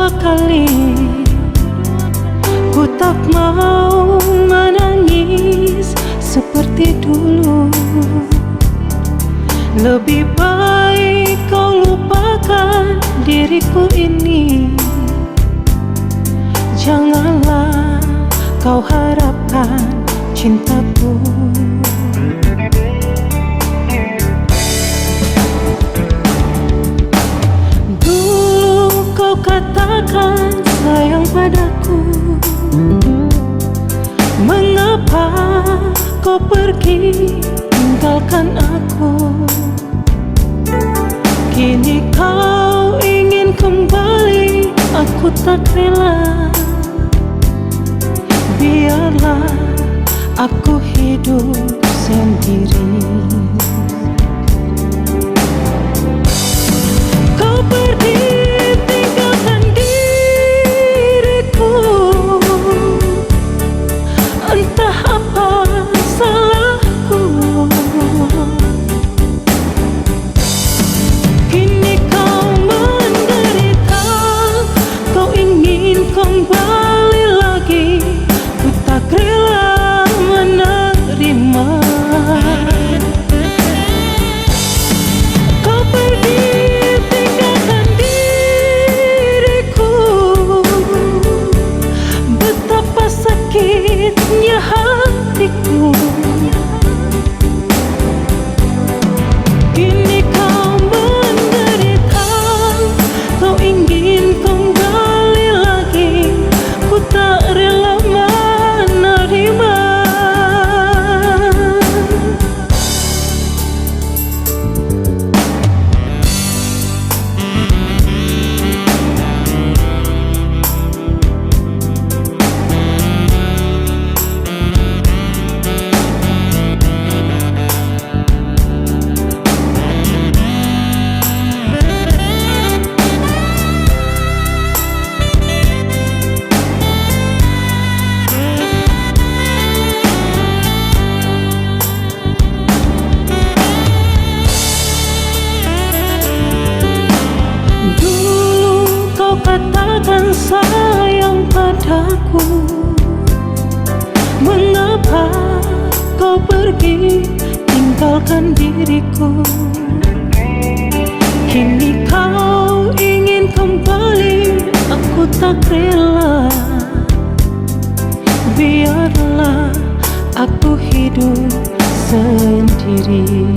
dua kali. Ku tak mau menangis seperti dulu. Lebih baik kau lupakan diriku ini. Janganlah kau harapkan cintaku. Dulu kau katakan sayang padaku. Mengapa kau pergi tinggalkan aku? Kini kau ingin kembali, aku tak rela. Biarlah aku hidup sendiri. Kau pergi tinggalkan diriku. Entah apa salahku. Kini kau menderita, kau ingin kembali lagi. Ku tak rela menerima. Kau pergi tinggalkan diriku. Betapa sakitnya hatiku. Kini kau menderita, kau ingin kembali lagi. Ku tak rela menerima. Katakan sayang padaku. Mengapa kau pergi tinggalkan diriku? Kini kau ingin kembali, aku tak rela. Biarlah aku hidup sendiri.